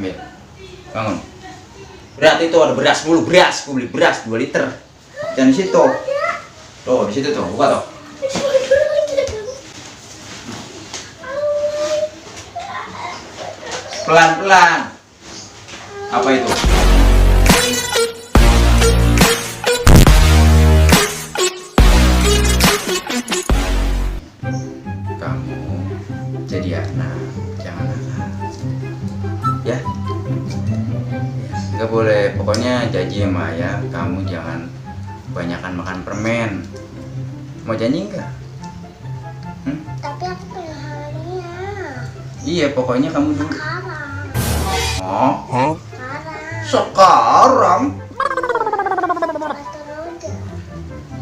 ambil. Bangun. Berat itu ada beras mulu, beras. Aku beli beras 2 liter. Jangan di situ. Tuh, di situ tuh, buka tuh. Pelan-pelan. Apa itu? Kamu jadi anak, jangan nakal. Ya? Nggak boleh, pokoknya janji sama ayah, kamu jangan kebanyakan makan permen. Mau janji nggak? Tapi aku pengen harinya. Iya, pokoknya kamu dulu. Sekarang. Oh? Sekarang. Sekarang? Sepatu roda.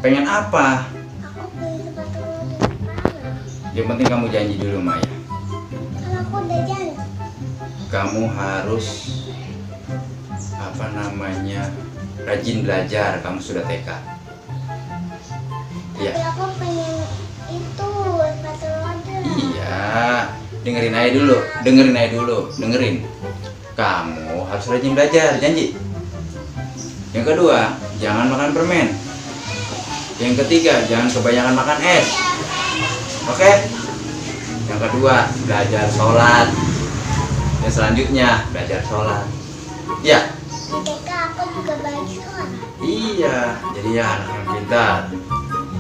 Pengen apa? Aku beli sepatu roda sekarang. Yang penting kamu janji dulu, Maya. Kan aku udah janji. Kamu harus rajin belajar. Kamu sudah TK. Iya. Tapi aku pengen itu sepatu roda. Iya. Dengerin aja dulu. Dengerin. Kamu harus rajin belajar, janji. Yang kedua, jangan makan permen. Yang ketiga, jangan kebanyakan makan es. Oke? Yang kedua, belajar sholat. Yang selanjutnya, belajar sholat. Ya? Di TK aku juga belajar sekolah. Iya, jadi ya anak yang pintar.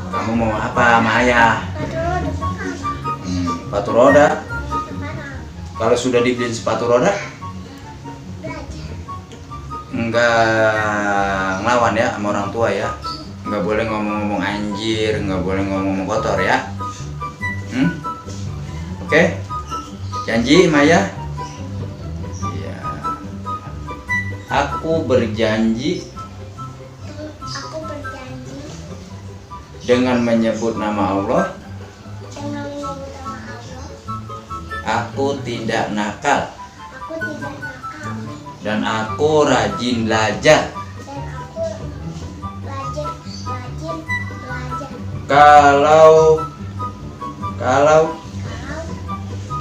Kamu mau apa, Maya? Sepatu roda sekarang. Sepatu roda. Sekarang. Kalau sudah dibeliin sepatu roda, Belajar. enggak ngelawan ya sama orang tua ya. Enggak boleh ngomong-ngomong anjir, enggak boleh ngomong-ngomong kotor ya. Oke? Janji, Maya? Iya. Aku berjanji Aku berjanji dengan menyebut nama Allah, dengan menyebut nama Allah. aku tidak nakal Aku tidak nakal dan aku rajin belajar. dan aku rajin belajar. Kalau Kalau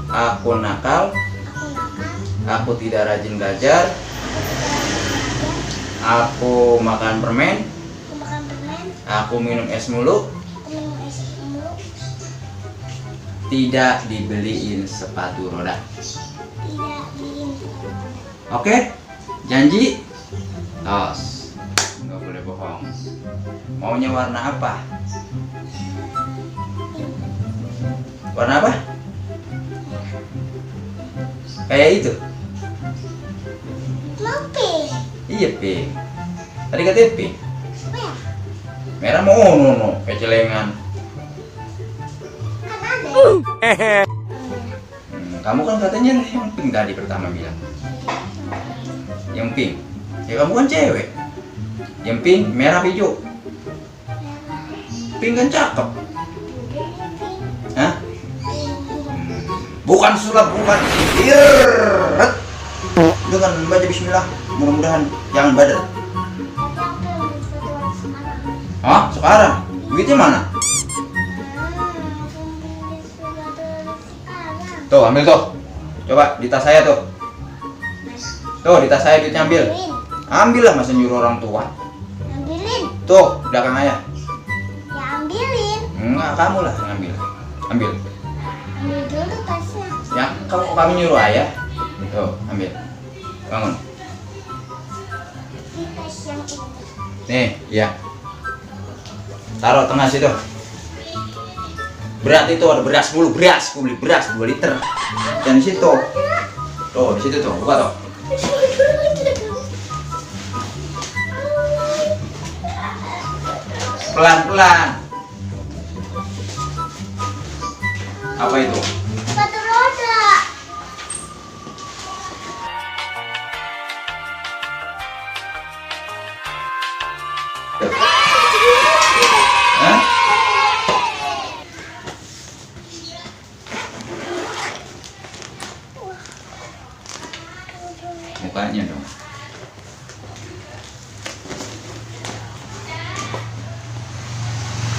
aku nakal, aku nakal, aku tidak rajin belajar, aku makan permen, aku makan permen, aku minum es mulu, aku minum es mulu, tidak dibeliin sepatu roda. tidak beliin sepatu roda. Oke? Janji? Tos. Nggak boleh bohong. Maunya warna apa? Warna apa? Kayak itu. Mau pink, Iya, pink. Tadi katanya pink. merah, Merah mau no, kayak celengan. kan ada. Kamu kan katanya yang pink tadi pertama bilang. Yang pink. Ya kamu kan cewek. Yang pink, merah, hijau. Pink kan cakep. Hah? Bukan sulap, bukan. Irret. Dengan baca bismillah. Mudah-mudahan jangan badar. Hah? Sekarang? Duitnya mana? Tuh, ambil tuh. Coba di tas saya tuh. Tuh, di tas saya duitnya ambil. Ambil lah, masa nyuruh orang tua. Ambilin, Tuh, belakang ayah. ya ambilin. Enggak, kamu lah yang ambil. Ambil. Ambil dulu tasnya. Ya, kamu nyuruh ayah. Tuh, ambil. Bangun. Di tas yang ini. Nih, ya. Taruh tengah situ. Berat itu ada beras mulu, beras. Aku beli beras 2 liter. Dan di situ. Tuh, di situ tuh. Buka tuh. Pelan-pelan. Apa itu? Sepatu roda. Hah? Mukanya dong.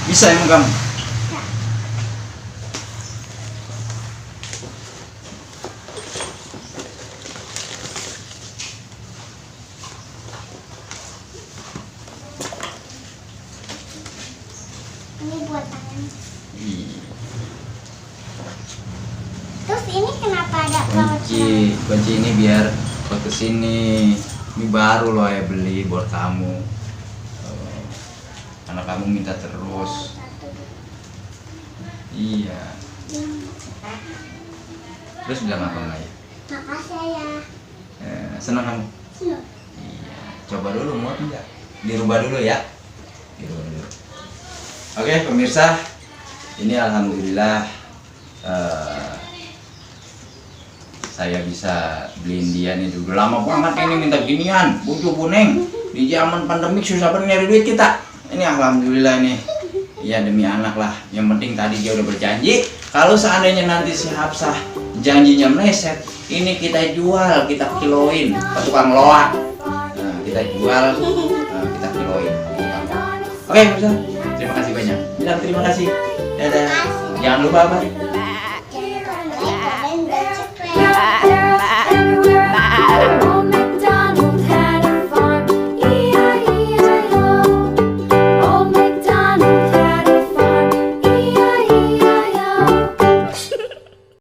Bisa emang kamu? kunci ini biar buat kesini. Ini baru loh ya beli buat kamu. Karena kamu minta terus. Iya. Terus bilang apa enggak ya? Makasih ya. Senang kamu? Senang. Iya. Coba dulu muat enggak? Dirubah dulu ya. Dirubah dulu. Oke pemirsa, ini alhamdulillah saya bisa beliin dia nih. Udah lama banget ini minta ginian, bucu kuning. Di zaman pandemik susah banget nyari duit kita. Ini alhamdulillah nih. Ya demi anak lah. Yang penting tadi dia udah berjanji. Kalau seandainya nanti si Hafsah janjinya meleset, ini kita jual, kita kiloin ke tukang loak. Nah, kita jual, kita kiloin. Oke, pemirsa. Terima kasih banyak. Bilang terima kasih. Dadah. Jangan lupa apa?